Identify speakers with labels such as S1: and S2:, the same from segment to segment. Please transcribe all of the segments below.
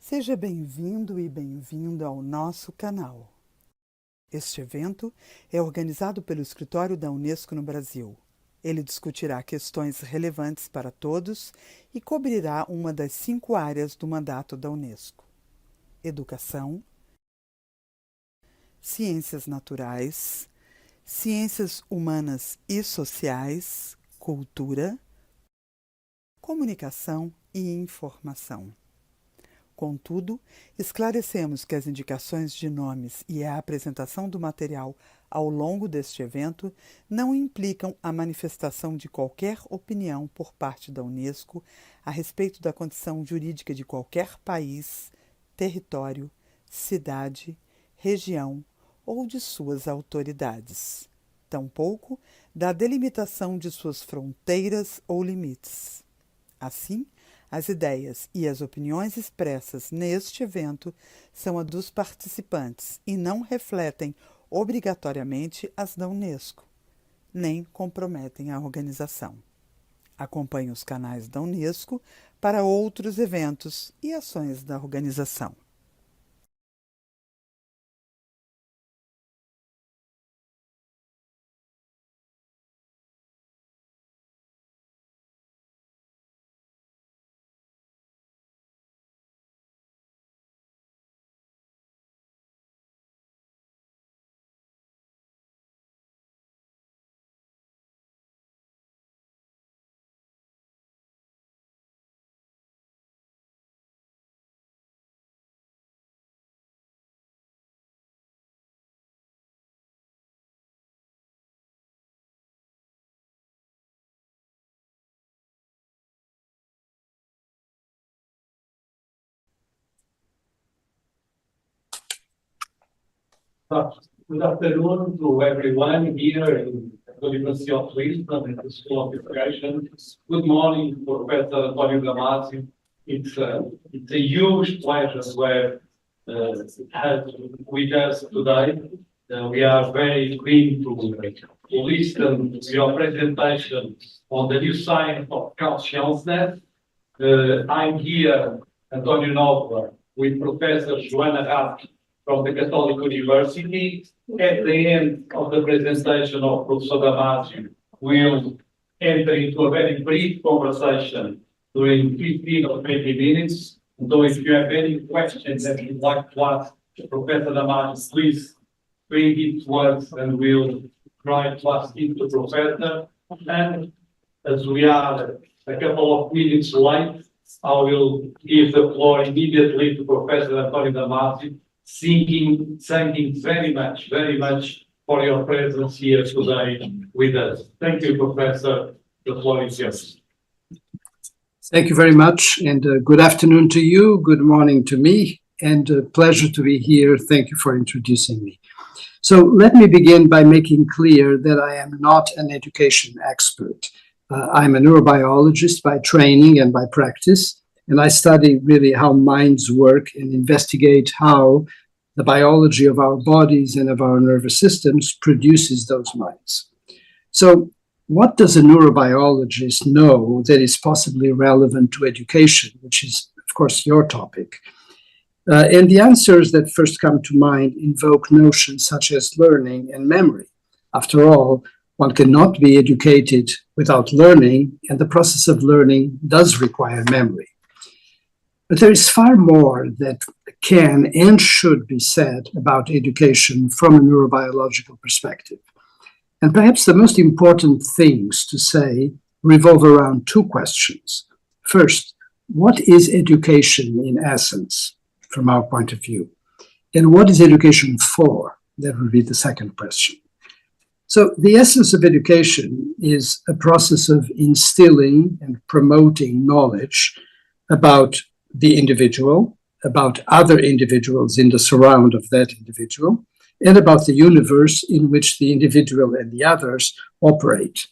S1: Seja bem-vindo e bem-vinda ao nosso canal. Este evento é organizado pelo Escritório da Unesco no Brasil. Ele discutirá questões relevantes para todos e cobrirá uma das 5 áreas do mandato da Unesco: educação, ciências naturais, ciências humanas e sociais, cultura, comunicação e informação. Contudo, esclarecemos que as indicações de nomes e a apresentação do material ao longo deste evento não implicam a manifestação de qualquer opinião por parte da Unesco a respeito da condição jurídica de qualquer país, território, cidade, região ou de suas autoridades, tampouco da delimitação de suas fronteiras ou limites. Assim, as ideias e as opiniões expressas neste evento são as dos participantes e não refletem obrigatoriamente as da Unesco, nem comprometem a organização. Acompanhe os canais da Unesco para outros eventos e ações da organização.
S2: Good afternoon to everyone here in the University of Lisbon and the School of Education. Good morning, Professor António Damasio. It's a huge pleasure to have with us today. We are very keen to listen to your presentation on the new science of consciousness. I'm here, António Nova, with Professor Joana Rapp from the Catholic University. At the end of the presentation of Professor Damasio, we'll enter into a very brief conversation during 15 or 20 minutes. So if you have any questions that you'd like to ask Professor Damasio, please bring it to us and we'll try to ask it to Professor. And as we are a couple of minutes late, I will give the floor immediately to Professor António Damasio, thanking very much for your presence here today with us. Thank you, Professor. The floor is yours.
S3: Thank you very much, and good afternoon to you, good morning to me, and a pleasure to be here. Thank you for introducing me. So let me begin by making clear that I am not an education expert. I'm a neurobiologist by training and by practice, and I study really how minds work and investigate how the biology of our bodies and of our nervous systems produces those minds. So what does a neurobiologist know that is possibly relevant to education, which is, of course, your topic? And the answers that first come to mind invoke notions such as learning and memory. After all, one cannot be educated without learning, and the process of learning does require memory. But there is far more that can and should be said about education from a neurobiological perspective. And perhaps the most important things to say revolve around 2 questions. First, what is education in essence, from our point of view? And what is education for? That would be the second question. So the essence of education is a process of instilling and promoting knowledge about the individual, about other individuals in the surround of that individual, and about the universe in which the individual and the others operate.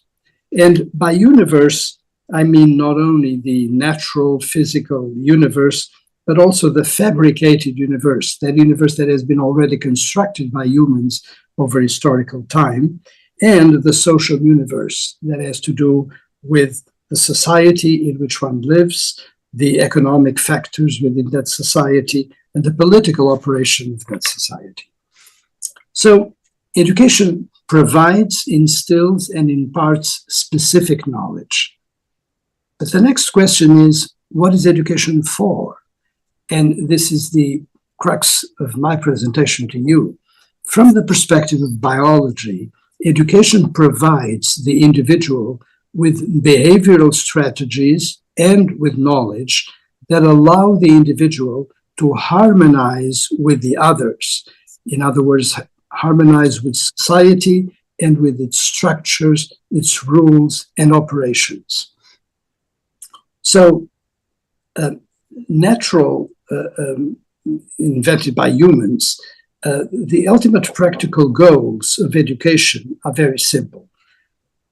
S3: And by universe, I mean not only the natural physical universe, but also the fabricated universe, that universe that has been already constructed by humans over historical time, and the social universe that has to do with the society in which one lives, the economic factors within that society, and the political operation of that society. So education provides, instills, and imparts specific knowledge. But the next question is, what is education for? And this is the crux of my presentation to you. From the perspective of biology, education provides the individual with behavioral strategies and with knowledge that allow the individual to harmonize with the others. In other words, harmonize with society and with its structures, its rules, and operations. So, natural, invented by humans, the ultimate practical goals of education are very simple.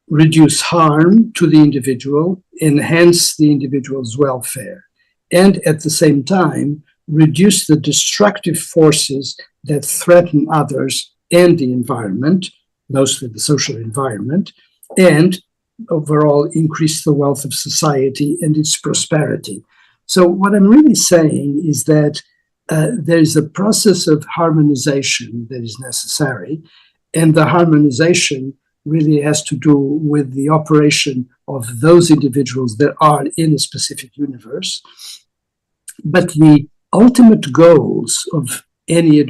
S3: Reduce harm to the individual, enhance the individual's welfare, and at the same time, reduce the destructive forces that threaten others and the environment, mostly the social environment, and overall increase the wealth of society and its prosperity. So what I'm really saying is that there's a process of harmonization that is necessary, and the harmonization really has to do with the operation of those individuals that are in a specific universe. But the ultimate goals of any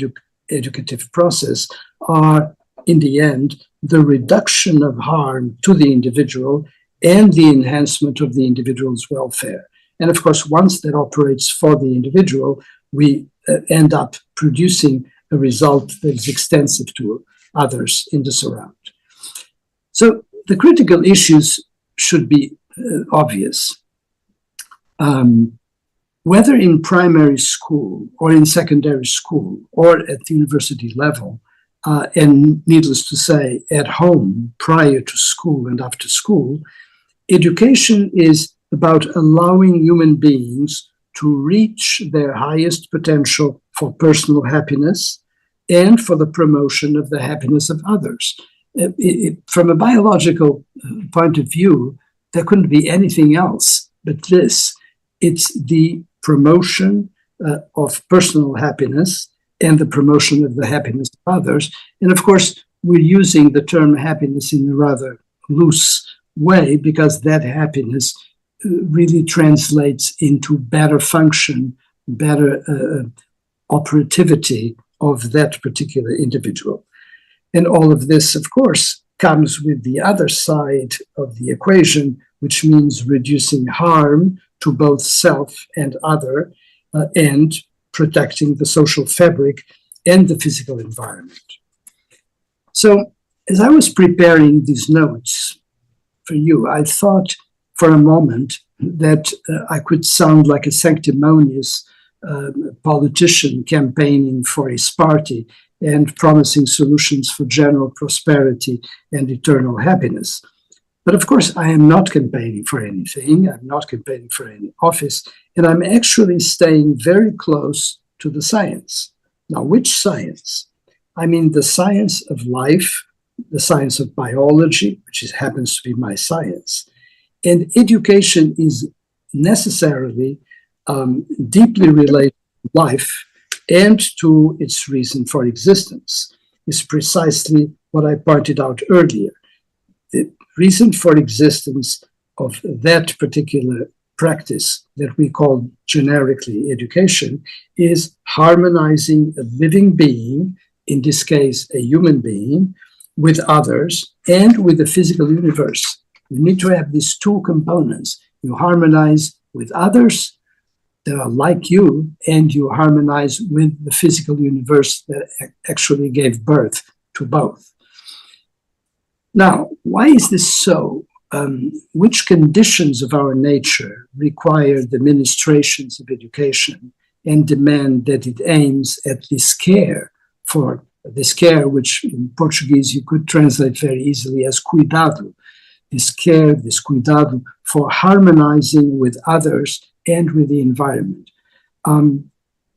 S3: educative process are, in the end, the reduction of harm to the individual and the enhancement of the individual's welfare. And of course, once that operates for the individual, we end up producing a result that is extensive to others in the surround. So the critical issues should be obvious. Whether in primary school or in secondary school or at the university level, and needless to say, at home, prior to school and after school, education is about allowing human beings to reach their highest potential for personal happiness and for the promotion of the happiness of others. From a biological point of view, there couldn't be anything else but this. It's the promotion of personal happiness and the promotion of the happiness of others. And of course, we're using the term happiness in a rather loose way because that happiness really translates into better function, better operativity of that particular individual. And all of this, of course, comes with the other side of the equation, which means reducing harm to both self and other, and protecting the social fabric and the physical environment. So, as I was preparing these notes for you, I thought for a moment that I could sound like a sanctimonious politician campaigning for his party and promising solutions for general prosperity and eternal happiness. But of course, I am not campaigning for anything. I'm not campaigning for any office, and I'm actually staying very close to the science. Now, which science? I mean the science of life, the science of biology, which happens to be my science. And education is necessarily deeply related to life and to its reason for existence. Is precisely what I pointed out earlier. The reason for existence of that particular practice that we call generically education is harmonizing a living being, in this case a human being, with others and with the physical universe. You need to have these two components. You harmonize with others that are like you, and you harmonize with the physical universe that actually gave birth to both. Now, why is this so? Which conditions of our nature require the ministrations of education and demand that it aims at this care, for this care, which in Portuguese you could translate very easily as cuidado, this care, this cuidado for harmonizing with others and with the environment.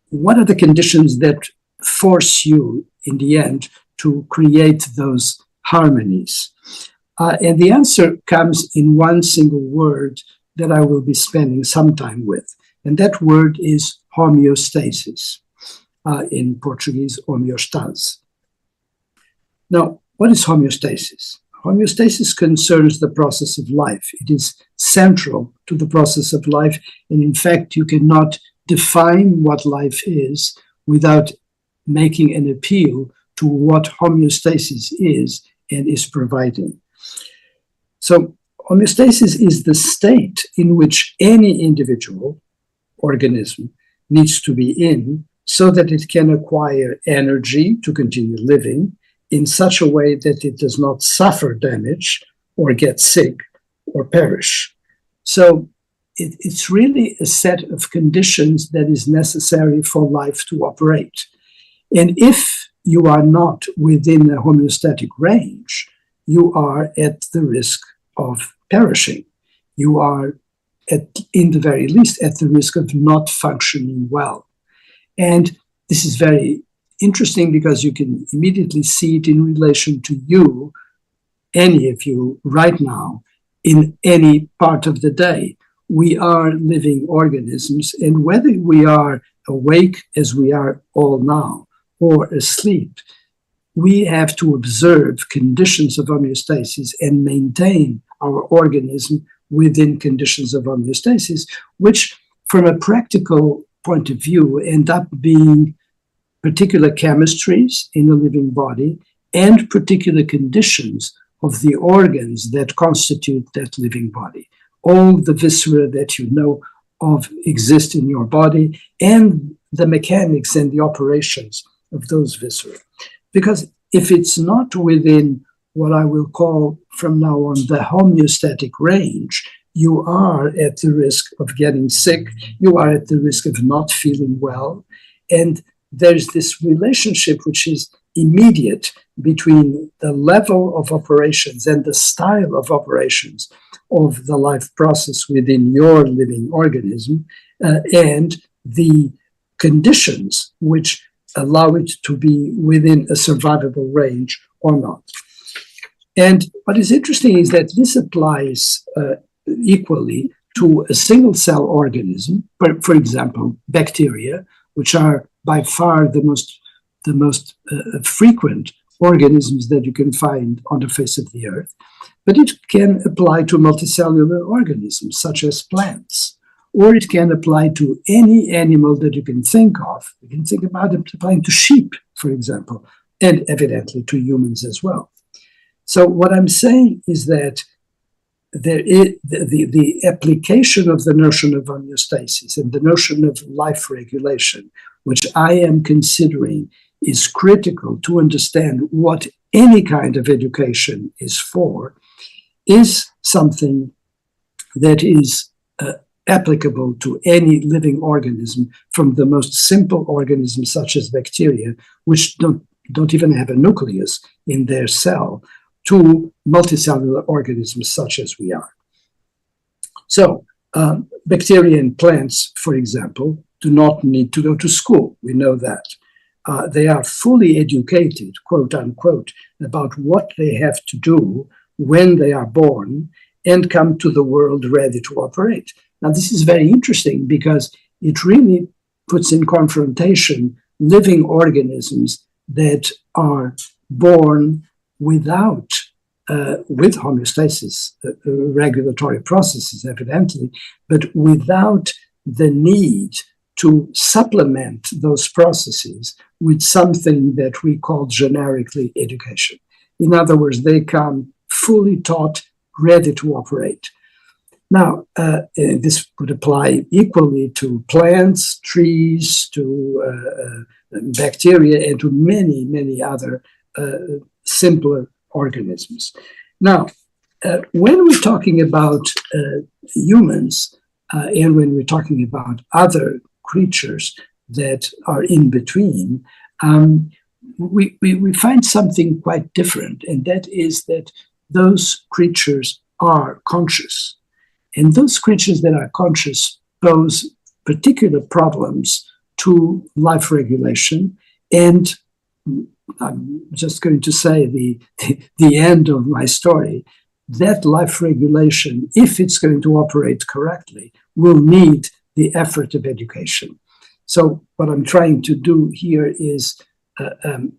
S3: What are the conditions that force you, in the end, to create those harmonies? And the answer comes in one single word that I will be spending some time with. And that word is homeostasis, in Portuguese, homeostase. Now, what is homeostasis? Homeostasis concerns the process of life. It is central to the process of life, and in fact, you cannot define what life is without making an appeal to what homeostasis is and is providing. So, homeostasis is the state in which any individual organism needs to be in so that it can acquire energy to continue living in such a way that it does not suffer damage or get sick or perish. So it's really a set of conditions that is necessary for life to operate. And if you are not within a homeostatic range, you are at the risk of perishing. You are, in the very least, at the risk of not functioning well. And this is very interesting because you can immediately see it in relation to you, any of you right now, in any part of the day. We are living organisms, and whether we are awake as we are all now or asleep, we have to observe conditions of homeostasis and maintain our organism within conditions of homeostasis, which from a practical point of view end up being particular chemistries in the living body and particular conditions of the organs that constitute that living body. All the viscera that you know of exist in your body, and the mechanics and the operations of those viscera. Because if it's not within what I will call from now on the homeostatic range, you are at the risk of getting sick, you are at the risk of not feeling well, and there's this relationship which is immediate between the level of operations and the style of operations of the life process within your living organism and the conditions which allow it to be within a survivable range or not. And what is interesting is that this applies equally to a single cell organism, for example, bacteria, which are by far the most frequent organisms that you can find on the face of the earth. But it can apply to multicellular organisms, such as plants, or it can apply to any animal that you can think of. You can think about it applying to sheep, for example, and evidently to humans as well. So what I'm saying is that there is the application of the notion of homeostasis and the notion of life regulation, which I am considering is critical to understand what any kind of education is for, is something that is applicable to any living organism, from the most simple organisms such as bacteria, which don't even have a nucleus in their cell, to multicellular organisms such as we are. So bacteria and plants, for example, do not need to go to school. We know that. They are fully educated, quote unquote, about what they have to do when they are born and come to the world ready to operate. Now, this is very interesting because it really puts in confrontation living organisms that are born without, with homeostasis, regulatory processes, evidently, but without the need to supplement those processes with something that we call generically education. In other words, they come fully taught, ready to operate. Now, this would apply equally to plants, trees, to bacteria, and to many, many other simpler organisms. Now, when we're talking about humans and when we're talking about other creatures that are in between, we find something quite different, and that is that those creatures are conscious. And those creatures that are conscious pose particular problems to life regulation. And I'm just going to say the end of my story, that life regulation, if it's going to operate correctly, will need the effort of education. So what I'm trying to do here is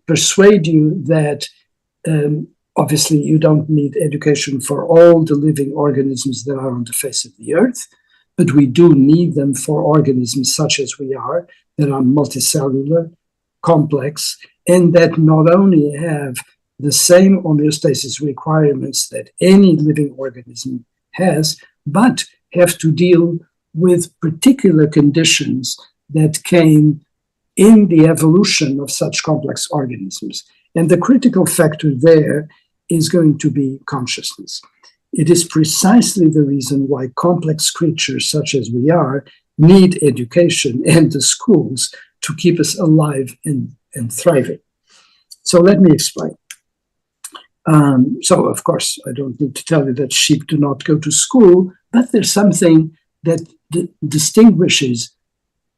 S3: persuade you that obviously you don't need education for all the living organisms that are on the face of the earth, but we do need them for organisms such as we are, that are multicellular, complex, and that not only have the same homeostasis requirements that any living organism has, but have to deal with particular conditions that came in the evolution of such complex organisms. And the critical factor there is going to be consciousness. It is precisely the reason why complex creatures such as we are need education and the schools to keep us alive and thriving. So let me explain. So of course, I don't need to tell you that sheep do not go to school, but there's something that distinguishes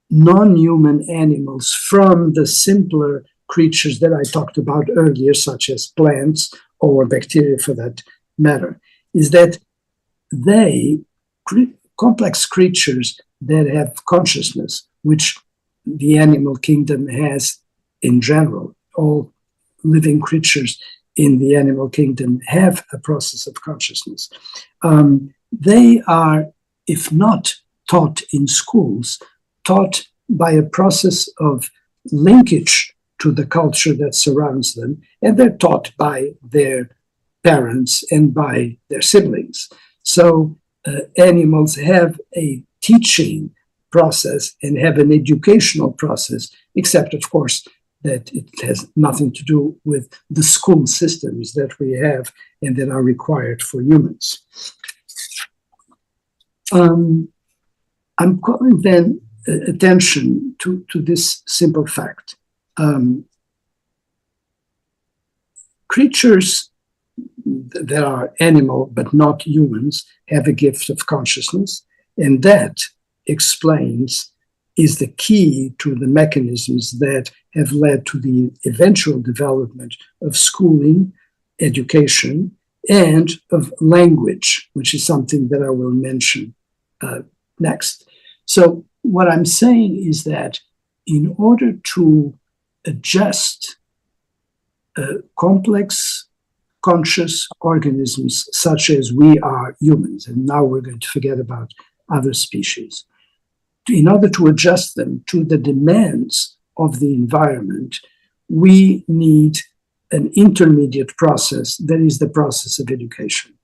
S3: non-human animals from the simpler creatures that I talked about earlier, such as plants or bacteria for that matter, is that complex creatures that have consciousness, which the animal kingdom has in general, all living creatures in the animal kingdom have a process of consciousness. They are, if not taught in schools, taught by a process of linkage to the culture that surrounds them, and they're taught by their parents and by their siblings. So animals have a teaching process and have an educational process, except of course that it has nothing to do with the school systems that we have and that are required for humans. I'm calling then attention to this simple fact. Creatures that are animal but not humans have a gift of consciousness, and that explains, is the key to the mechanisms that have led to the eventual development of schooling, education, and of language, which is something that I will mention next. So what I'm saying is that in order to adjust complex conscious organisms such as we are humans, and now we're going to forget about other species, in order to adjust them to the demands of the environment, we need an intermediate process that is the process of education.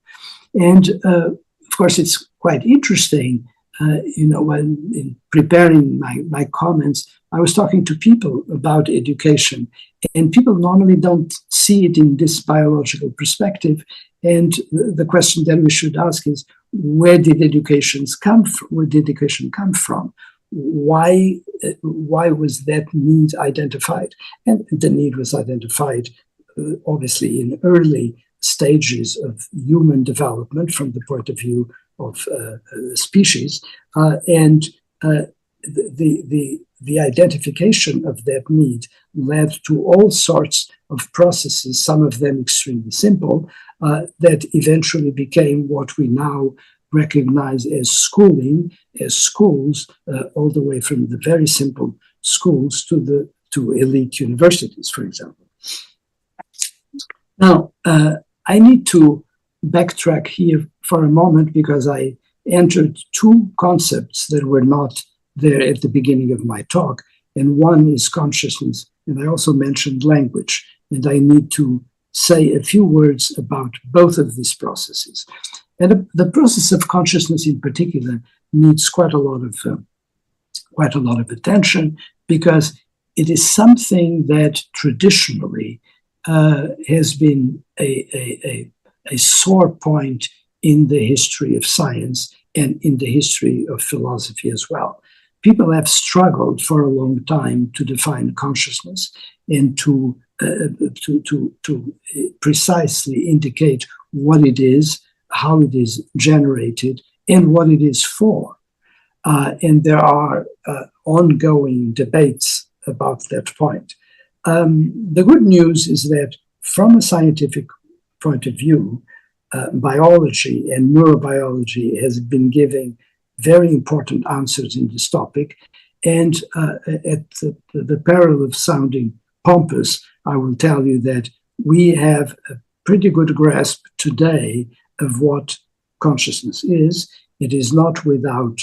S3: And of course, it's quite interesting, when in preparing my comments, I was talking to people about education, and people normally don't see it in this biological perspective. And the question that we should ask is, where did education come from? Where did education come from? Why was that need identified? And the need was identified, obviously, in early stages of human development from the point of view of species, and the identification of that need led to all sorts of processes, some of them extremely simple, that eventually became what we now recognize as schooling, as schools, all the way from the very simple schools to elite universities, for example. Now, I need to backtrack here for a moment because I entered two concepts that were not there at the beginning of my talk, and one is consciousness, and I also mentioned language, and I need to say a few words about both of these processes. And the process of consciousness in particular needs quite a lot of attention, because it is something that traditionally has been a sore point in the history of science and in the history of philosophy as well. People have struggled for a long time to define consciousness and to precisely indicate what it is, how it is generated, and what it is for. And there are ongoing debates about that point. The good news is that from a scientific point of view, biology and neurobiology has been giving very important answers in this topic. And at the peril of sounding pompous, I will tell you that we have a pretty good grasp today of what consciousness is. It is not without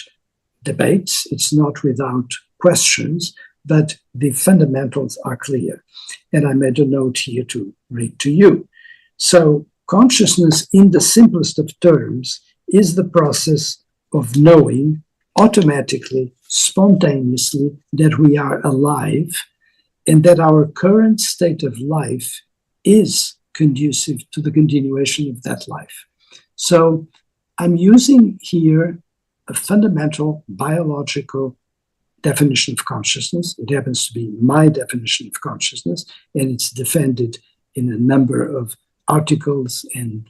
S3: debates, it's not without questions, but the fundamentals are clear. And I made a note here to read to you. So, consciousness, in the simplest of terms, is the process of knowing automatically, spontaneously, that we are alive and that our current state of life is conducive to the continuation of that life. So I'm using here a fundamental biological definition of consciousness. It happens to be my definition of consciousness, and it's defended in a number of articles and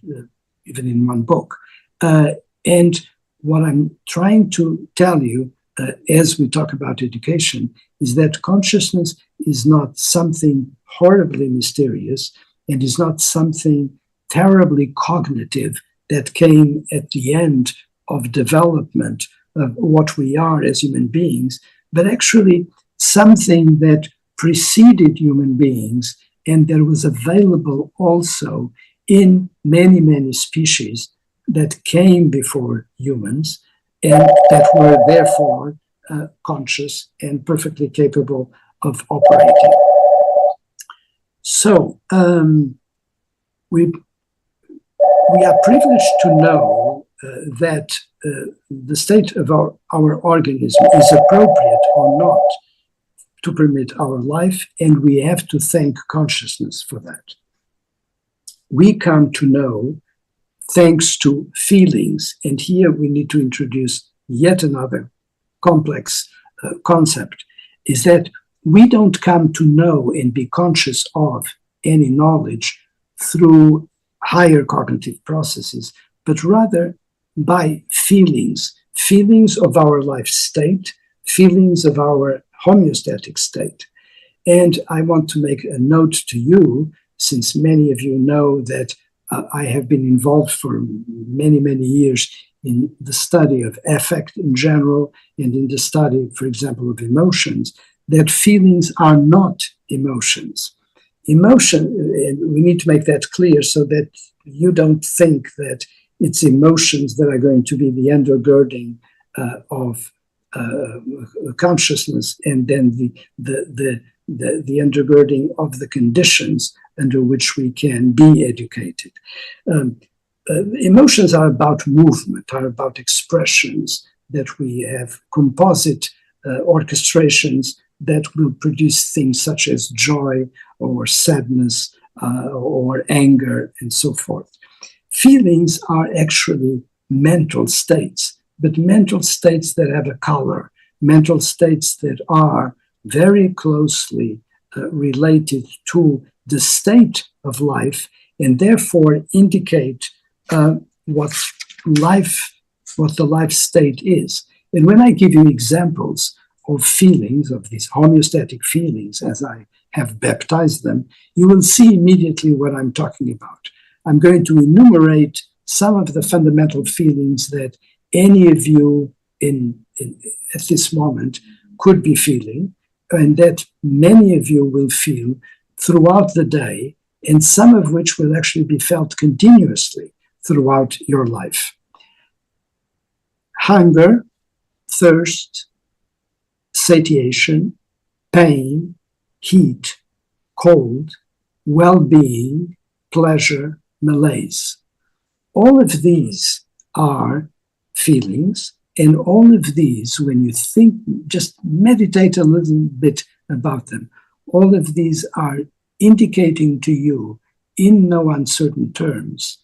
S3: even in one book. And what I'm trying to tell you as we talk about education is that consciousness is not something horribly mysterious and is not something terribly cognitive that came at the end of development of what we are as human beings, but actually something that preceded human beings and that was available also in many, many species that came before humans and that were therefore conscious and perfectly capable of operating. So we are privileged to know that the state of our organism is appropriate or not to permit our life, and we have to thank consciousness for that. We come to know thanks to feelings, and here we need to introduce yet another complex concept, is that we don't come to know and be conscious of any knowledge through higher cognitive processes, but rather by feelings, feelings of our life state, feelings of our homeostatic state. And I want to make a note to you, since many of you know that I have been involved for many, many years in the study of affect in general and in the study, for example, of emotions, that feelings are not emotions. Emotion, and we need to make that clear so that you don't think that it's emotions that are going to be the undergirding of consciousness and then the undergirding of the conditions under which we can be educated. Emotions are about movement, are about expressions that we have composite orchestrations that will produce things such as joy or sadness or anger and so forth. Feelings are actually mental states, but mental states that have a color, mental states that are very closely related to the state of life and therefore indicate what the life state is. And when I give you examples of feelings, of these homeostatic feelings, as I have baptized them, you will see immediately what I'm talking about. I'm going to enumerate some of the fundamental feelings that any of you at this moment could be feeling, and that many of you will feel throughout the day, and some of which will actually be felt continuously throughout your life. Hunger, thirst, satiation, pain, heat, cold, well-being, pleasure, malaise. All of these are feelings, and all of these, when you think, just meditate a little bit about them, all of these are indicating to you, in no uncertain terms,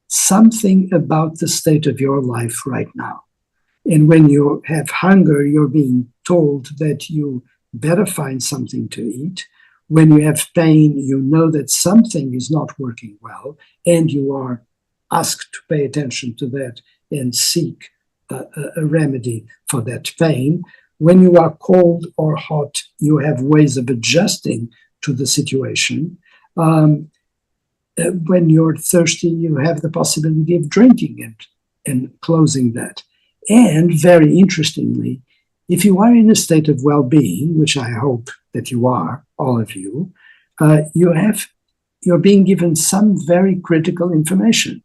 S3: something about the state of your life right now. And when you have hunger, you're being told that you better find something to eat. When you have pain, you know that something is not working well, and you are asked to pay attention to that and seek a remedy for that pain. When you are cold or hot, you have ways of adjusting to the situation. When you're thirsty, you have the possibility of drinking and closing that. And very interestingly, if you are in a state of well-being, which I hope that you are, all of you, you're being given some very critical information,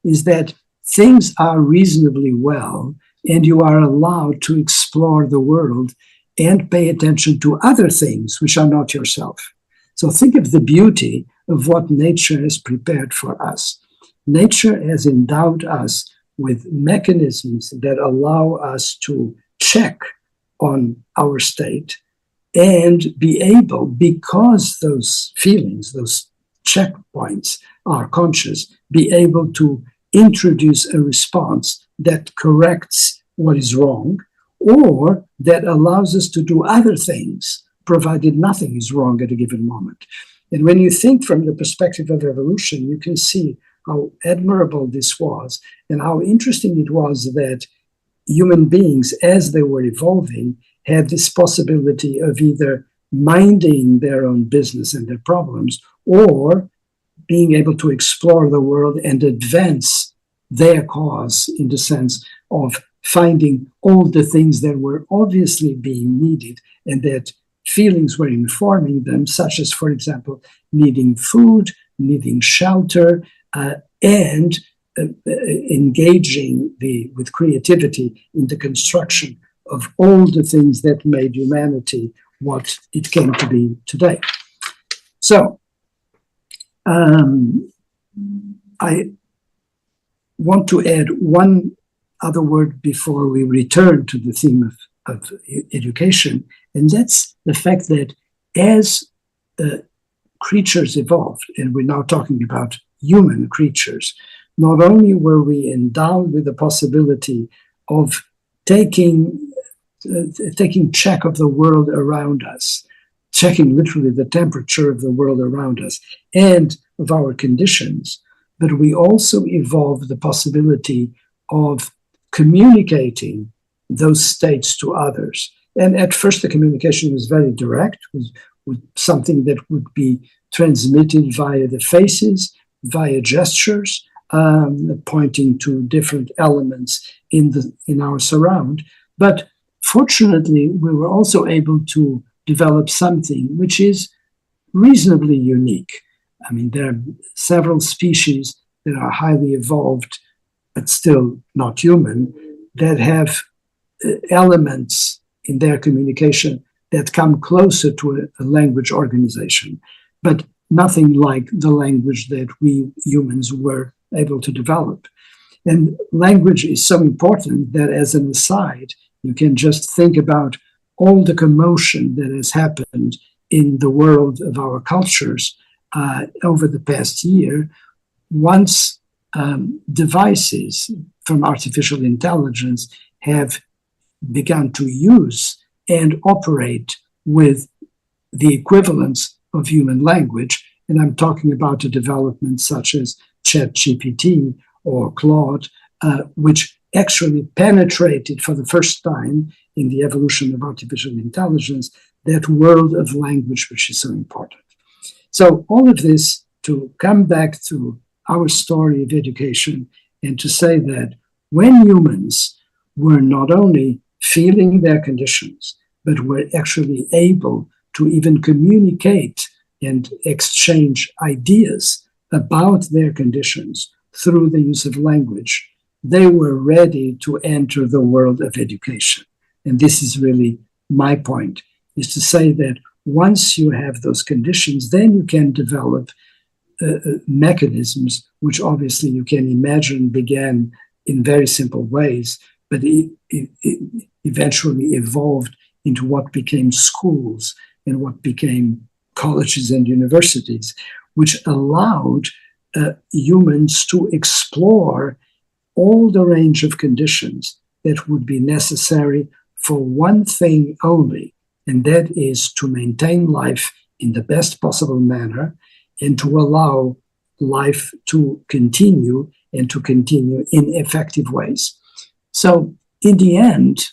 S3: is that things are reasonably well, and you are allowed to explore the world and pay attention to other things which are not yourself. So think of the beauty of what nature has prepared for us. Nature has endowed us with mechanisms that allow us to check on our state and be able, because those feelings, those checkpoints are conscious, be able to introduce a response that corrects what is wrong, or that allows us to do other things, provided nothing is wrong at a given moment. And when you think from the perspective of evolution, you can see how admirable this was and how interesting it was that human beings, as they were evolving, had this possibility of either minding their own business and their problems, or being able to explore the world and advance their cause in the sense of finding all the things that were obviously being needed and that feelings were informing them, such as, for example, needing food, needing shelter, and engaging with creativity in the construction of all the things that made humanity what it came to be today. So, I want to add one other word before we return to the theme of education, and that's the fact that as creatures evolved, and we're now talking about human creatures, not only were we endowed with the possibility of taking check of the world around us, checking literally the temperature of the world around us and of our conditions, but we also evolved the possibility of communicating those states to others. And at first, the communication was very direct, was something that would be transmitted via the faces, via gestures, pointing to different elements in our surround. But fortunately, we were also able to develop something which is reasonably unique. I mean, there are several species that are highly evolved, but still not human, that have elements in their communication that come closer to a language organization, but nothing like the language that we humans were able to develop. And language is so important that, as an aside, you can just think about all the commotion that has happened in the world of our cultures over the past year. Once devices from artificial intelligence have begun to use and operate with the equivalents of human language, and I'm talking about a development such as ChatGPT or Claude, which actually penetrated for the first time in the evolution of artificial intelligence that world of language which is so important. So all of this to come back to our story of education and to say that when humans were not only feeling their conditions, but were actually able to even communicate and exchange ideas about their conditions through the use of language, they were ready to enter the world of education. And this is really my point, is to say that once you have those conditions, then you can develop mechanisms, which obviously you can imagine began in very simple ways, but it eventually evolved into what became schools and what became colleges and universities, which allowed humans to explore all the range of conditions that would be necessary for one thing only, and that is to maintain life in the best possible manner and to allow life to continue and to continue in effective ways. So in the end,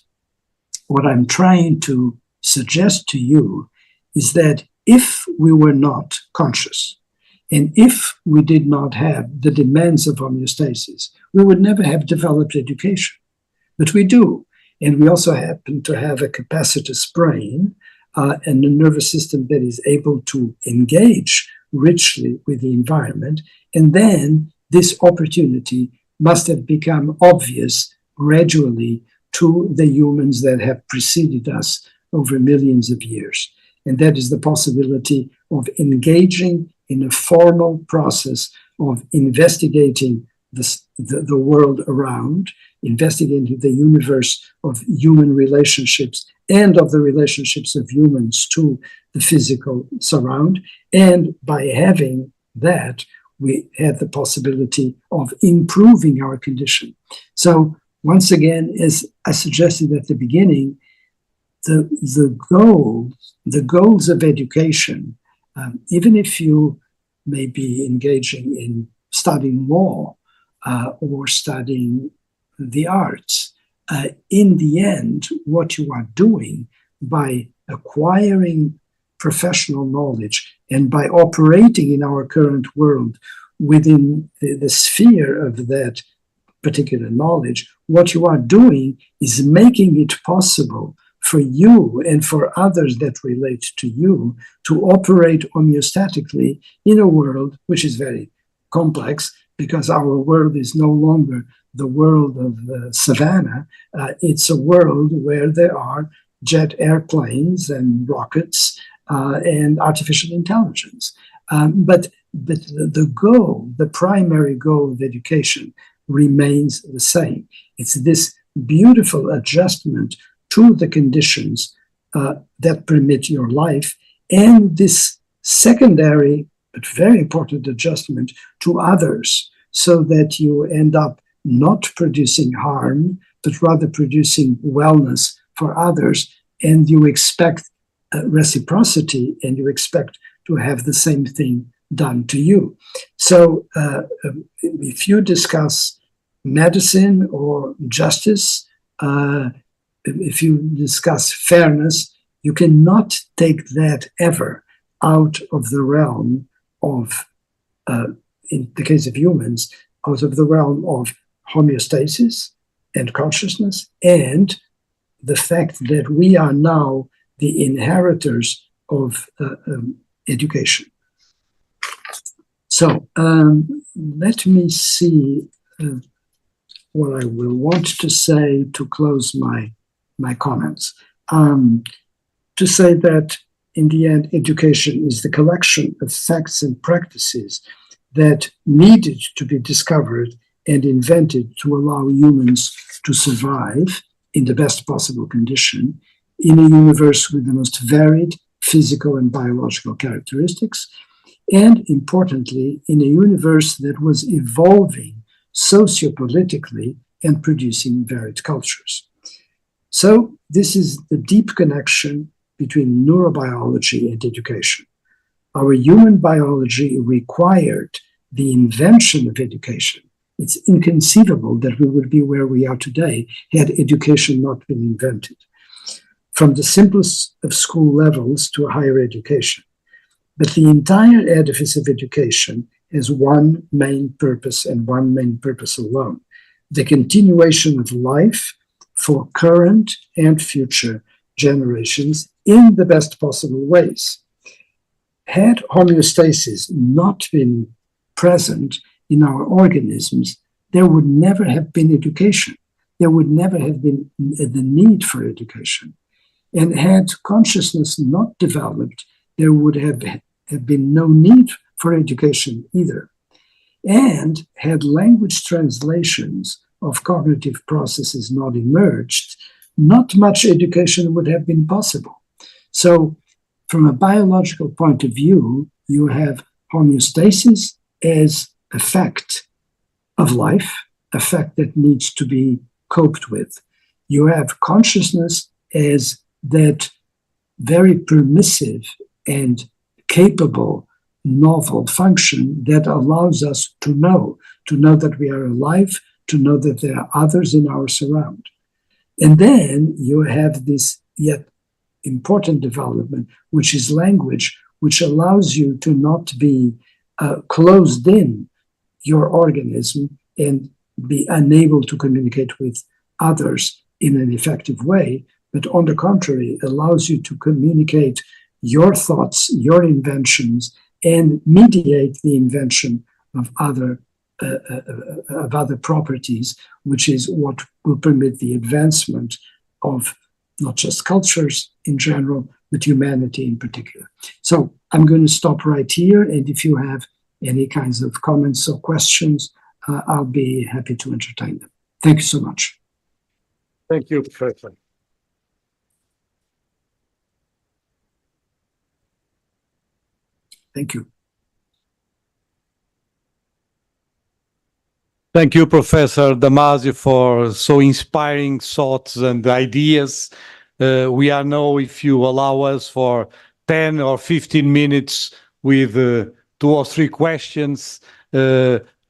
S3: what I'm trying to suggest to you is that if we were not conscious, and if we did not have the demands of homeostasis, we would never have developed education. but we do. And we also happen to have a capacitous brain and a nervous system that is able to engage richly with the environment. And then this opportunity must have become obvious gradually to the humans that have preceded us over millions of years. And that is the possibility of engaging in a formal process of investigating the world around, investigating the universe of human relationships and of the relationships of humans to the physical surround. And by having that, we had the possibility of improving our condition. So once again, as I suggested at the beginning, the goals of education, even if you may be engaging in studying law or studying the arts, in the end, what you are doing by acquiring professional knowledge and by operating in our current world within the sphere of that particular knowledge, what you are doing is making it possible for you and for others that relate to you to operate homeostatically in a world which is very complex, because our world is no longer the world of the savannah. It's a world where there are jet airplanes and rockets and artificial intelligence. But the goal, the primary goal of education remains the same. It's this beautiful adjustment to the conditions that permit your life, and this secondary but very important adjustment to others, so that you end up not producing harm, but rather producing wellness for others, and you expect reciprocity, and you expect to have the same thing done to you. So if you discuss medicine or justice, if you discuss fairness, you cannot take that ever out of the realm of, in the case of humans, out of the realm of homeostasis and consciousness, and the fact that we are now the inheritors of education. So let me see what I will want to say to close my comments. To say that in the end, education is the collection of facts and practices that needed to be discovered and invented to allow humans to survive in the best possible condition in a universe with the most varied physical and biological characteristics, and importantly, in a universe that was evolving sociopolitically and producing varied cultures. So this is the deep connection between neurobiology and education. Our human biology required the invention of education. It's inconceivable that we would be where we are today had education not been invented. From the simplest of school levels to higher education. But the entire edifice of education has one main purpose and one main purpose alone: the continuation of life for current and future generations in the best possible ways. Had homeostasis not been present in our organisms, there would never have been education. There would never have been the need for education. And had consciousness not developed, there would have been no need for education either. And had language translations of cognitive processes not emerged, not much education would have been possible. So from a biological point of view, you have homeostasis as a fact of life, a fact that needs to be coped with. You have consciousness as that very permissive and capable novel function that allows us to know that we are alive, to know that there are others in our surround. And then you have this yet important development, which is language, which allows you to not be closed in your organism and be unable to communicate with others in an effective way, but on the contrary, allows you to communicate your thoughts, your inventions, and mediate the invention of other properties, which is what will permit the advancement of not just cultures in general, but humanity in particular. So I'm going to stop right here, and if you have any kinds of comments or questions, I'll be happy to entertain them. Thank you so much.
S4: Thank you, Professor.
S3: Thank you.
S4: Thank you, Professor Damasio, for so inspiring thoughts and ideas. We are now, if you allow us, for 10 or 15 minutes with 2 or 3 questions.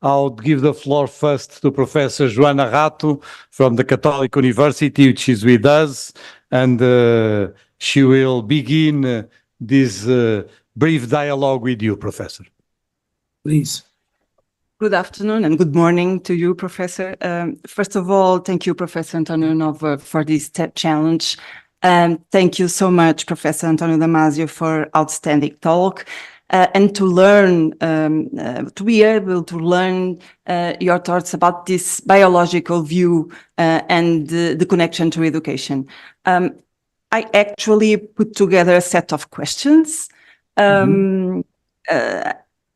S4: I'll give the floor first to Professor Joana Rato from the Catholic University, which is with us, and she will begin this brief dialogue with you, Professor.
S3: Please.
S5: Good afternoon and good morning to you, Professor. First of all, thank you, Professor Antonio Novo, for this challenge. Thank you so much, Professor Antonio Damasio, for outstanding talk. And to learn, to be able to learn your thoughts about this biological view and the connection to education. I actually put together a set of questions.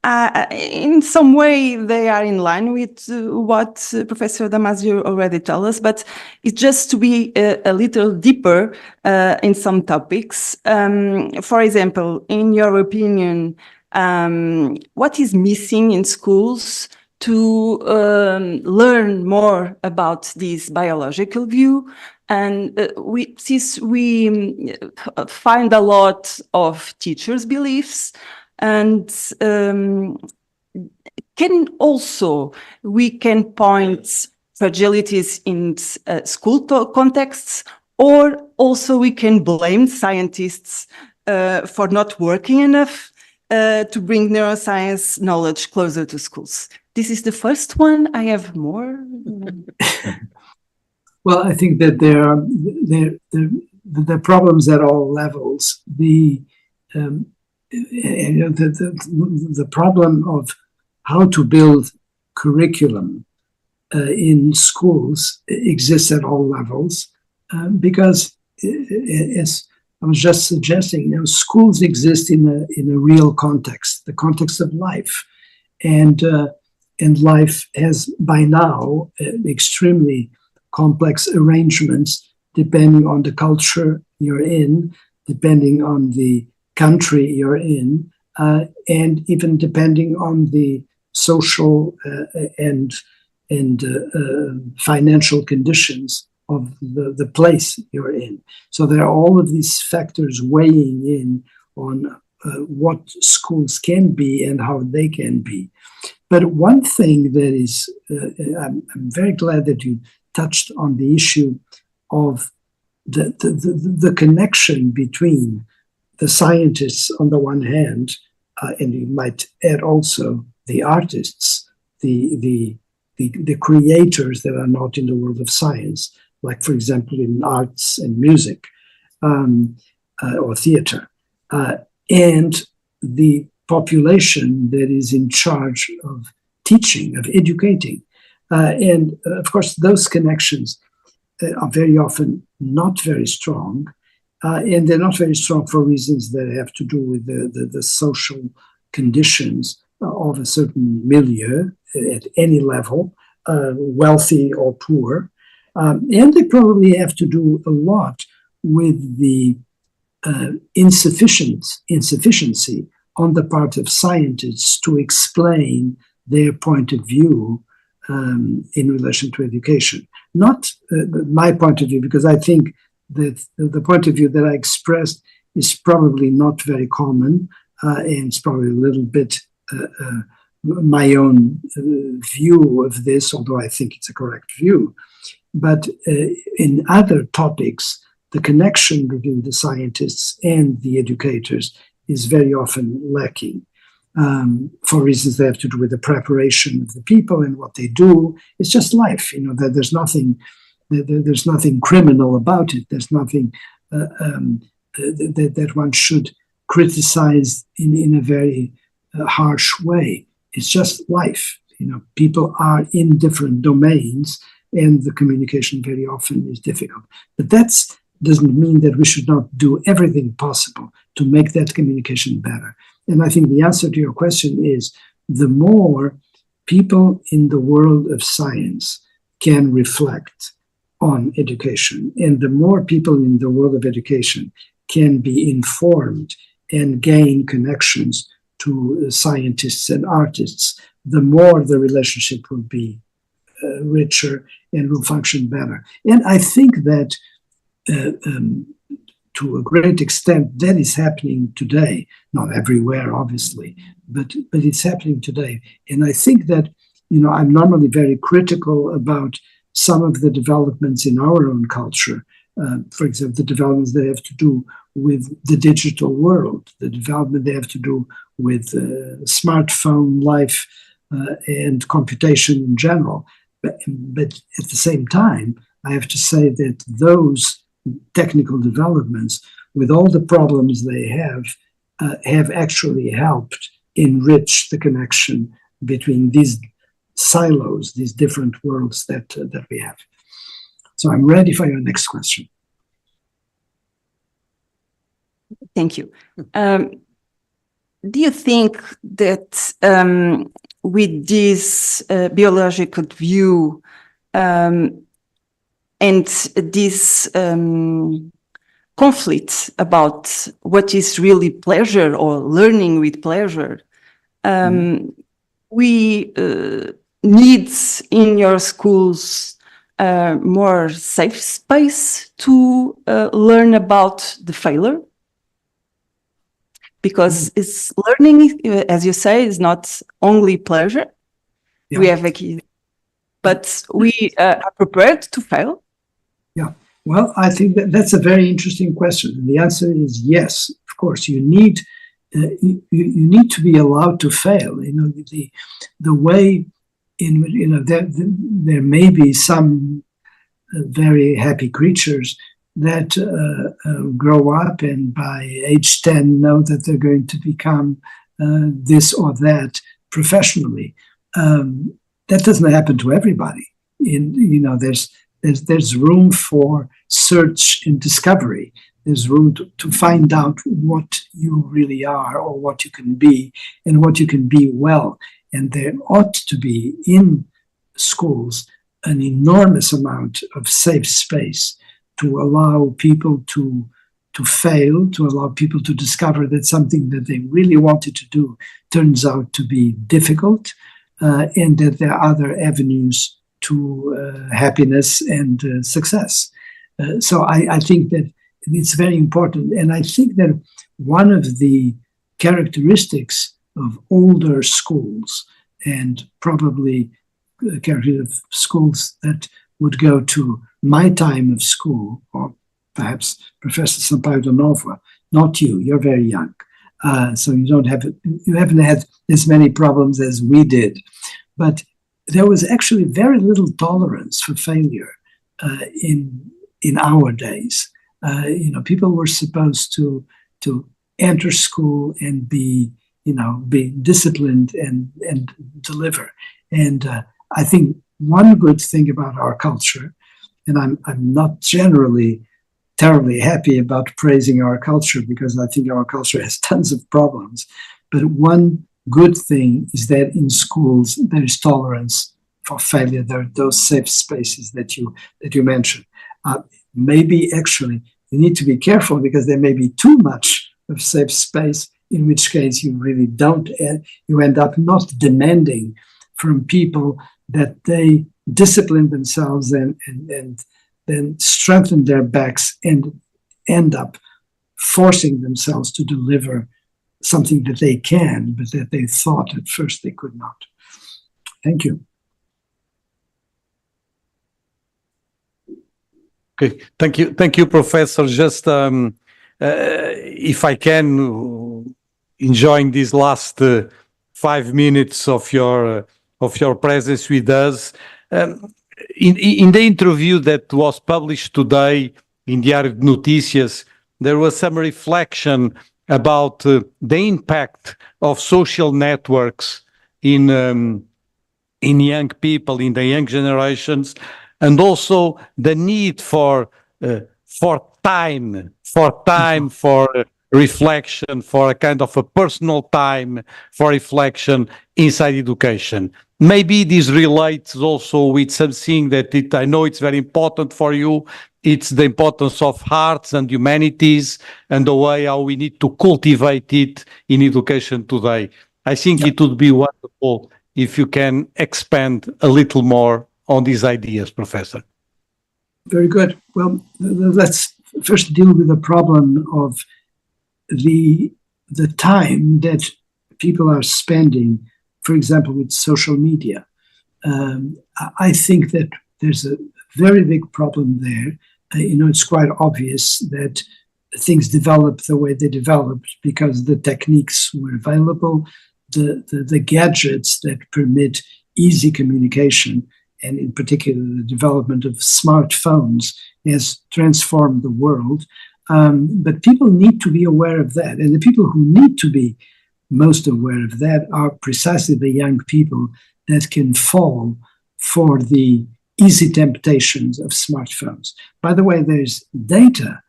S5: In some way, they are in line with what Professor Damasio already told us, but it's just to be a little deeper in some topics. For example, in your opinion, what is missing in schools to learn more about this biological view? And since we find a lot of teachers' beliefs, and we can point fragilities in school contexts, or also we can blame scientists for not working enough to bring neuroscience knowledge closer to schools. This is the first one. I have more.
S3: Well, I think that there are problems at all levels. The problem of how to build curriculum in schools exists at all levels because, as I was just suggesting, schools exist in a real context, the context of life, and life has by now extremely complex arrangements depending on the culture you're in, depending on the country you're in, and even depending on the social and financial conditions of the place you're in. So there are all of these factors weighing in on what schools can be and how they can be. But one thing that is, I'm very glad that you touched on the issue of the connection between the scientists on the one hand, and you might add also the artists, the creators that are not in the world of science, like, for example, in arts and music or theater, and the population that is in charge of teaching, of educating. And of course, those connections are very often not very strong. And they're not very strong for reasons that have to do with the social conditions of a certain milieu at any level, wealthy or poor. And they probably have to do a lot with the insufficiency on the part of scientists to explain their point of view in relation to education. Not my point of view, because I think that the point of view that I expressed is probably not very common, and it's probably a little bit my own view of this, although I think it's a correct view. But in other topics, the connection between the scientists and the educators is very often lacking. For reasons that have to do with the preparation of the people and what they do. It's just life, that there's nothing There's nothing criminal about it. There's nothing that one should criticize in a very harsh way. It's just life. People are in different domains, and the communication very often is difficult. But that doesn't mean that we should not do everything possible to make that communication better. And I think the answer to your question is, the more people in the world of science can reflect on education, and the more people in the world of education can be informed and gain connections to scientists and artists, the more the relationship will be richer and will function better. And I think that to a great extent, that is happening today. Not everywhere, obviously, but it's happening today. And I think that, I'm normally very critical about some of the developments in our own culture. For example, the developments that have to do with the digital world, the development they have to do with smartphone life and computation in general. But at the same time, I have to say that those technical developments, with all the problems they have actually helped enrich the connection between these silos, these different worlds that we have. So I'm ready for your next question.
S5: Thank you. Do you think that with this biological view and this conflict about what is really pleasure or learning with pleasure, we need in your schools more safe space to learn about the failure? Because it's learning, as you say, is not only pleasure.
S3: Yeah.
S5: We have but we are prepared to fail.
S3: Yeah, well, I think that's a very interesting question. And the answer is yes. Of course, you need you need to be allowed to fail. The way in which there may be some very happy creatures that grow up and by age 10 know that they're going to become this or that professionally. That doesn't happen to everybody. There's room for search and discovery. There's room to find out what you really are or what you can be and what you can be well. And there ought to be in schools an enormous amount of safe space to allow people to fail, to allow people to discover that something that they really wanted to do turns out to be difficult, and that there are other avenues to happiness and success. So I think that it's very important. And I think that one of the characteristics of older schools, and probably characteristics of schools that would go to my time of school, or perhaps Professor Sampaio da Nova, not you, you're very young. So you haven't had as many problems as we did. But there was actually very little tolerance for failure in our days. People were supposed to enter school and be disciplined and deliver. And I think one good thing about our culture, and I'm not generally terribly happy about praising our culture because I think our culture has tons of problems, but one good thing is that in schools there is tolerance for failure. There are those safe spaces that you mentioned. Maybe actually you need to be careful because there may be too much of safe space, in which case you really don't, you end up not demanding from people that they discipline themselves and then strengthen their backs and end up forcing themselves to deliver something that they can, but that they thought at first they could not. Thank you.
S4: Okay, thank you, Professor. Just if I can, enjoying these last 5 minutes of your presence with us, in the interview that was published today in Diário de Notícias, there was some reflection about the impact of social networks in young people, in the young generations, and also the need for time, for reflection, for a kind of a personal time for reflection inside education. Maybe this relates also with something that I know it's very important for you. It's the importance of arts and humanities and the way how we need to cultivate it in education today. I think it would be wonderful if you can expand a little more on these ideas, Professor.
S3: Very good. Well, let's first deal with the problem of the time that people are spending, for example, with social media. I think that there's a very big problem there. It's quite obvious that things developed the way they developed because the techniques were available, the gadgets that permit easy communication, and in particular the development of smartphones has transformed the world. But people need to be aware of that. And the people who need to be most aware of that are precisely the young people that can fall for the easy temptations of smartphones. By the way, there's data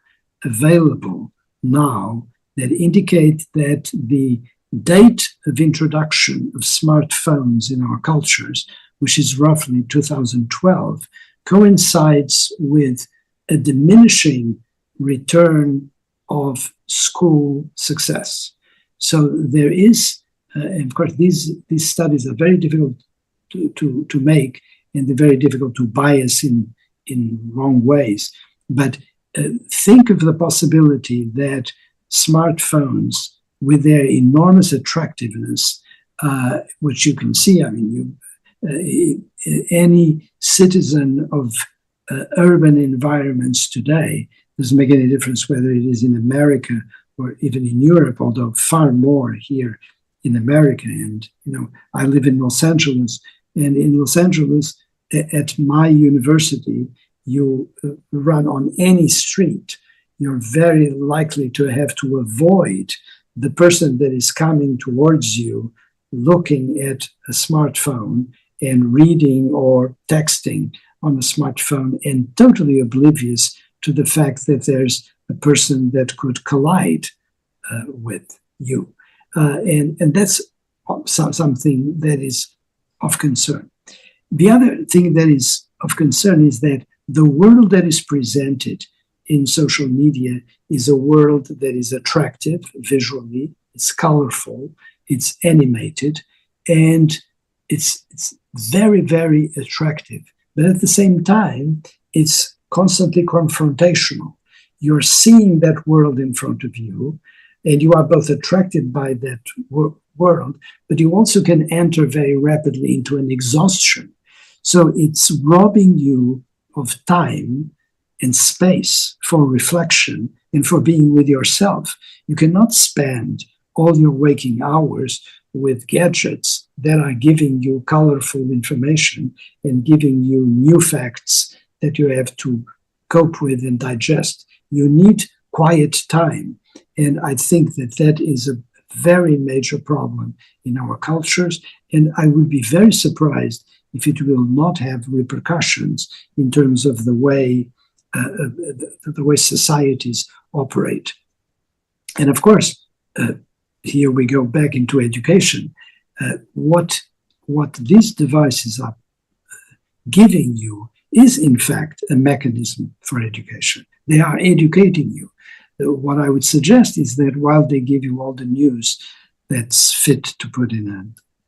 S3: available now that indicate that the date of introduction of smartphones in our cultures, which is roughly 2012, coincides with a diminishing return of school success. So there is, and of course, these studies are very difficult to make, and they're very difficult to bias in wrong ways. But think of the possibility that smartphones, with their enormous attractiveness, which you can see, I mean, any citizen of urban environments today, doesn't make any difference whether it is in America or even in Europe, although far more here in America. And, I live in Los Angeles, and in Los Angeles, at my university, you run on any street, you're very likely to have to avoid the person that is coming towards you looking at a smartphone and reading or texting on a smartphone and totally oblivious to the fact that there's a person that could collide with you. And that's something that is of concern. The other thing that is of concern is that the world that is presented in social media is a world that is attractive visually, it's colorful, it's animated, and it's very, very attractive. But at the same time, it's constantly confrontational. You're seeing that world in front of you, and you are both attracted by that world, but you also can enter very rapidly into an exhaustion. So it's robbing you of time and space for reflection and for being with yourself. You cannot spend all your waking hours with gadgets that are giving you colorful information and giving you new facts that you have to cope with and digest. You need quiet time. And I think that that is a very major problem in our cultures. And I would be very surprised if it will not have repercussions in terms of the way societies operate. And of course, here we go back into education. What these devices are giving you is, in fact, a mechanism for education. They are educating you. What I would suggest is that while they give you all the news that's fit to put in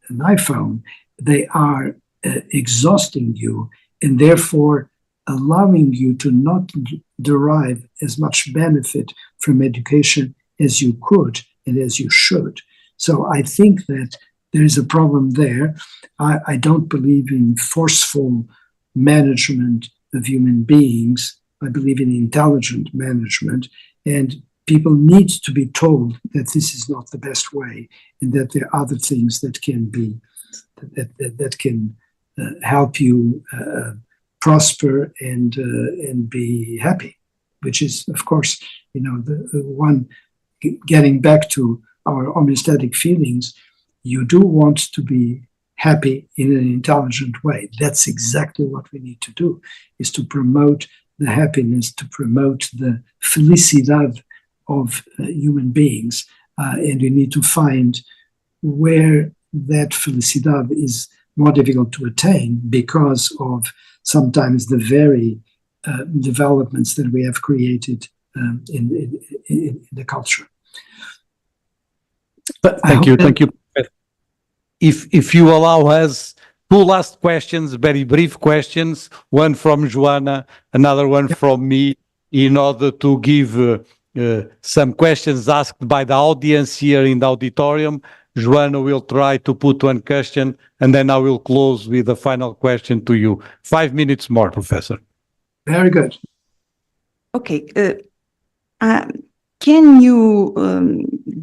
S3: an iPhone, they are exhausting you and therefore allowing you to not derive as much benefit from education as you could and as you should. So I think that there is a problem there. I don't believe in forceful management of human beings. I believe in intelligent management, and people need to be told that this is not the best way and that there are other things that can be that can help you prosper and be happy, which is, of course, the one, getting back to our homeostatic feelings, you do want to be happy in an intelligent way. That's exactly what we need to do, is to promote the happiness, to promote the felicidad of human beings. And we need to find where that felicidad is more difficult to attain because of sometimes the very developments that we have created in the culture.
S4: Thank you. If you allow us, two last questions, very brief questions, one from Joana, another one from me, in order to give some questions asked by the audience here in the auditorium. Joana will try to put one question, and then I will close with a final question to you. 5 minutes more, Professor.
S3: Very good.
S5: Okay. Can you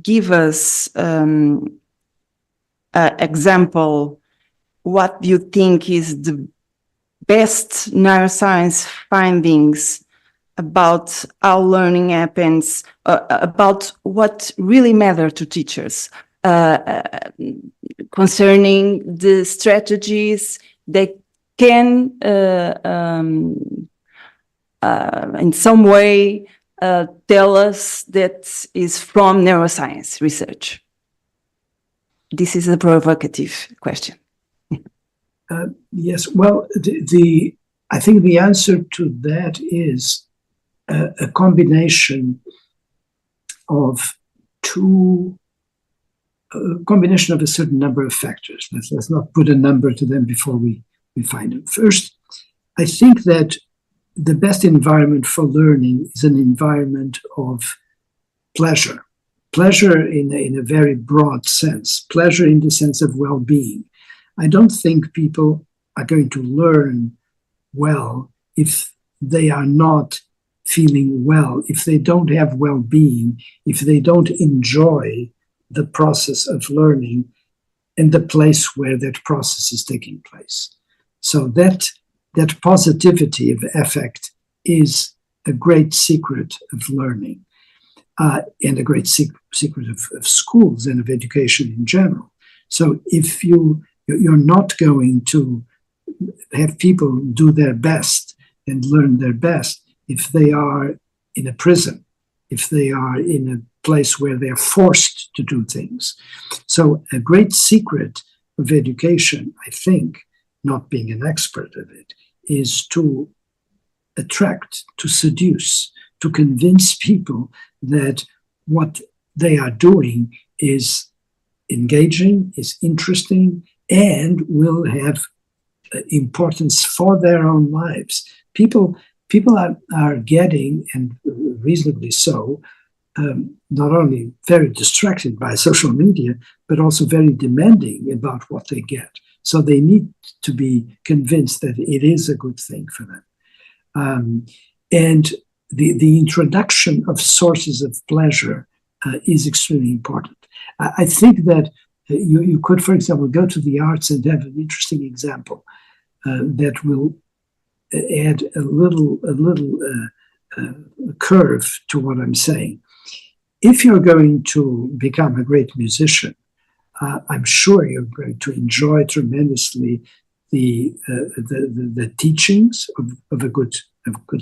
S5: give us example, what you think is the best neuroscience findings about how learning happens, about what really matters to teachers, concerning the strategies that can, in some way, tell us that is from neuroscience research? This is a provocative question.
S3: Yes, well, I think the answer to that is a combination of a certain number of factors. Let's not put a number to them before we find them. First, I think that the best environment for learning is an environment of pleasure. Pleasure in a very broad sense, pleasure in the sense of well-being. I don't think people are going to learn well if they are not feeling well, if they don't have well-being, if they don't enjoy the process of learning and the place where that process is taking place. So that positivity of affect is a great secret of learning. And a great secret of schools and of education in general. So if you're not going to have people do their best and learn their best if they are in a prison, if they are in a place where they are forced to do things. So a great secret of education, I think, not being an expert of it, is to attract, to seduce, to convince people that what they are doing is engaging, is interesting, and will have importance for their own lives. People are getting, and reasonably so, not only very distracted by social media, but also very demanding about what they get. So they need to be convinced that it is a good thing for them. And the introduction of sources of pleasure is extremely important. I think that you could, for example, go to the arts and have an interesting example that will add a little curve to what I'm saying. If you're going to become a great musician, I'm sure you're going to enjoy tremendously the teachings of a good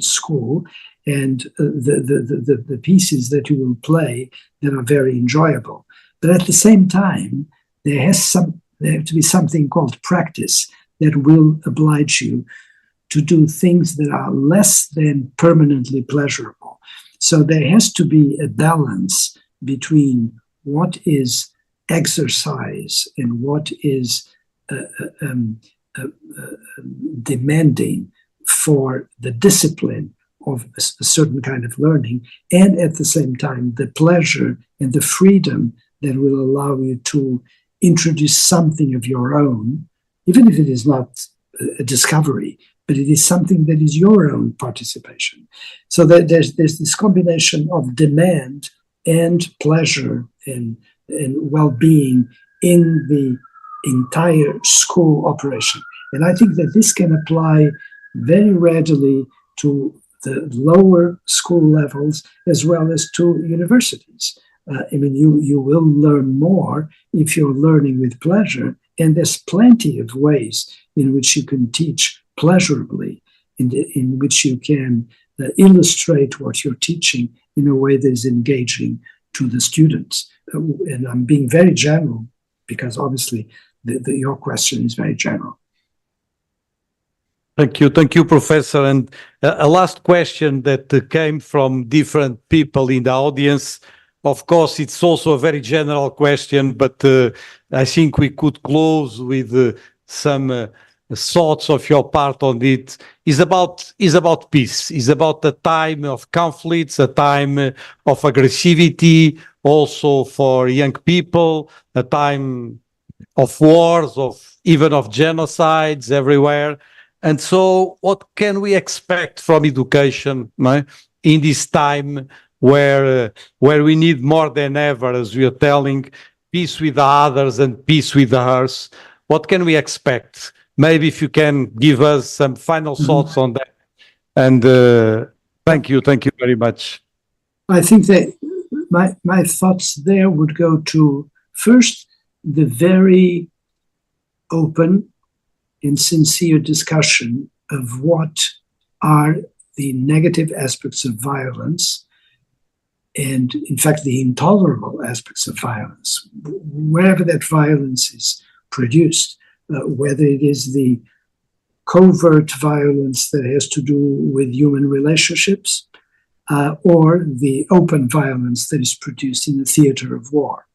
S3: school and the pieces that you will play that are very enjoyable. But at the same time, there have to be something called practice that will oblige you to do things that are less than permanently pleasurable. So there has to be a balance between what is exercise and what is demanding for the discipline of a certain kind of learning, and at the same time, the pleasure and the freedom that will allow you to introduce something of your own, even if it is not a discovery, but it is something that is your own participation. So that there's this combination of demand and pleasure and well-being in the entire school operation. And I think that this can apply very readily to the lower school levels as well as to universities. I mean, you will learn more if you're learning with pleasure, and there's plenty of ways in which you can teach pleasurably, in which you can illustrate what you're teaching in a way that is engaging to the students. And I'm being very general because obviously your question is very general.
S4: Thank you, Professor. And a last question that came from different people in the audience. Of course, it's also a very general question, but I think we could close with some thoughts of your part on it. Is about peace. Is about a time of conflicts, a time of aggressivity, also for young people, a time of wars, even of genocides everywhere. And so, what can we expect from education, right, in this time where we need more than ever, as we are telling, peace with the others and peace with the earth? What can we expect? Maybe if you can give us some final thoughts on that. And thank you very much.
S3: I think that my thoughts there would go to, first, the very open and sincere discussion of what are the negative aspects of violence, and in fact the intolerable aspects of violence, wherever that violence is produced, whether it is the covert violence that has to do with human relationships, or the open violence that is produced in the theater of war.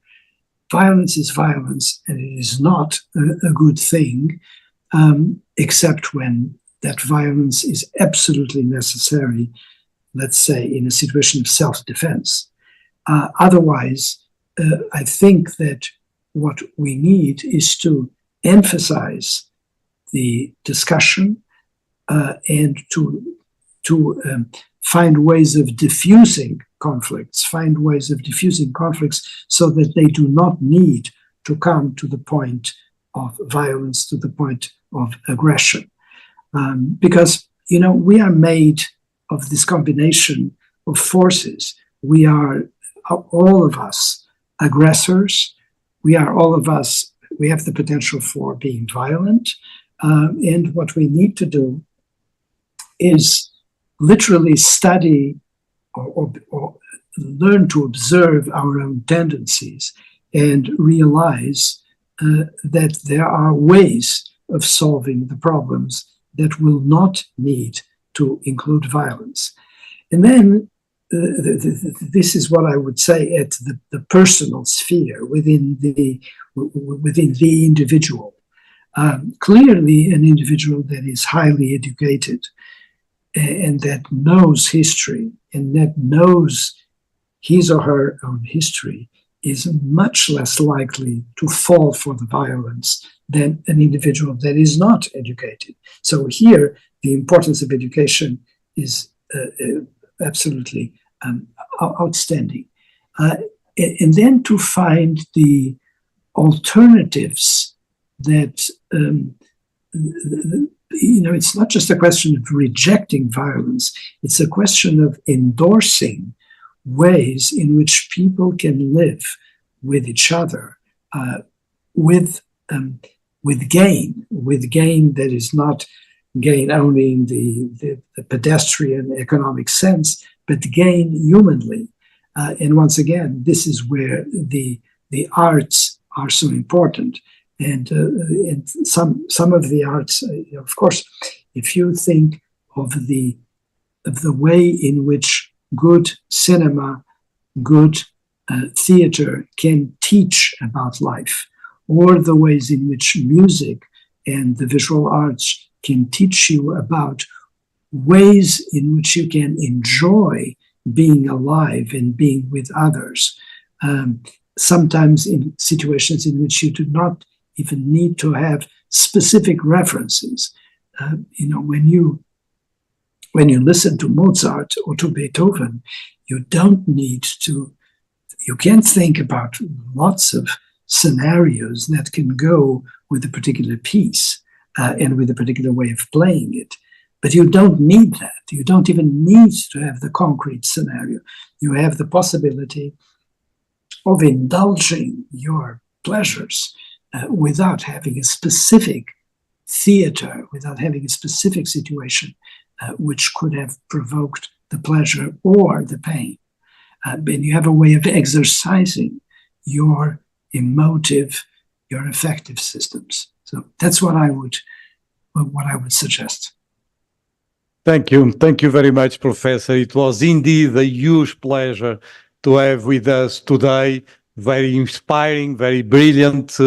S3: Violence is violence, and it is not a good thing, except when that violence is absolutely necessary, let's say, in a situation of self-defense. Otherwise, I think that what we need is to emphasize the discussion and to find ways of diffusing conflicts, so that they do not need to come to the point of violence, to the point of aggression. Because, we are made of this combination of forces. We are, all of us, aggressors. We have the potential for being violent. And what we need to do is literally study or learn to observe our own tendencies and realize that there are ways of solving the problems that will not need to include violence. And then this is what I would say at the personal sphere, within the individual. Clearly, an individual that is highly educated and that knows history and that knows his or her own history is much less likely to fall for the violence than an individual that is not educated. So here, the importance of education is absolutely outstanding. And then to find the alternatives that, it's not just a question of rejecting violence, it's a question of endorsing ways in which people can live with each other with gain that is not gain only in the pedestrian economic sense, but gain humanly. And once again, this is where the arts are so important. And some of the arts, of course, if you think of the way in which good cinema, good theater can teach about life, or the ways in which music and the visual arts can teach you about ways in which you can enjoy being alive and being with others, sometimes in situations in which you do not even need to have specific references. When you listen to Mozart or to Beethoven, you can think about lots of scenarios that can go with a particular piece and with a particular way of playing it. But you don't need that. You don't even need to have the concrete scenario. You have the possibility of indulging your pleasures without having a specific theater, without having a specific situation which could have provoked the pleasure or the pain. And you have a way of exercising your emotive, your affective systems. So that's what I would suggest.
S4: Thank you. Thank you very much, Professor. It was indeed a huge pleasure to have with us today. Very inspiring, very brilliant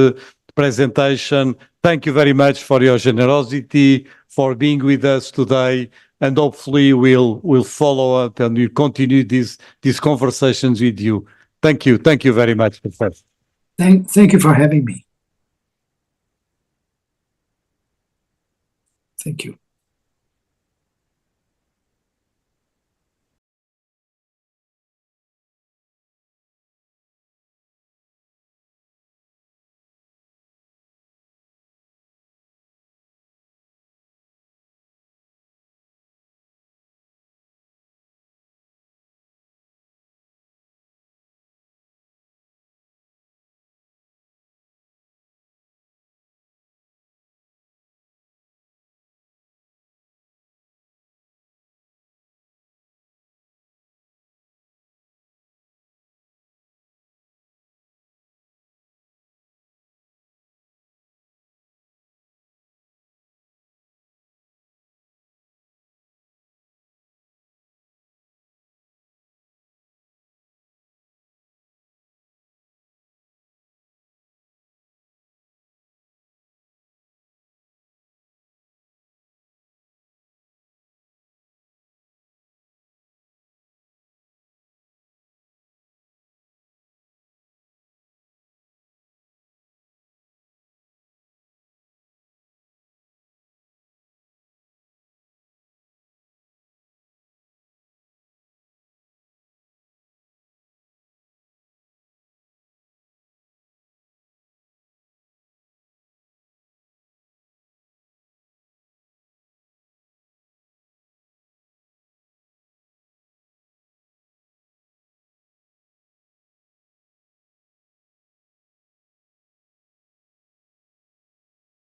S4: presentation. Thank you very much for your generosity, for being with us today, and hopefully we'll follow up and we'll continue these conversations with you. Thank you. Thank you very much, Professor.
S3: Thank you for having me. Thank you.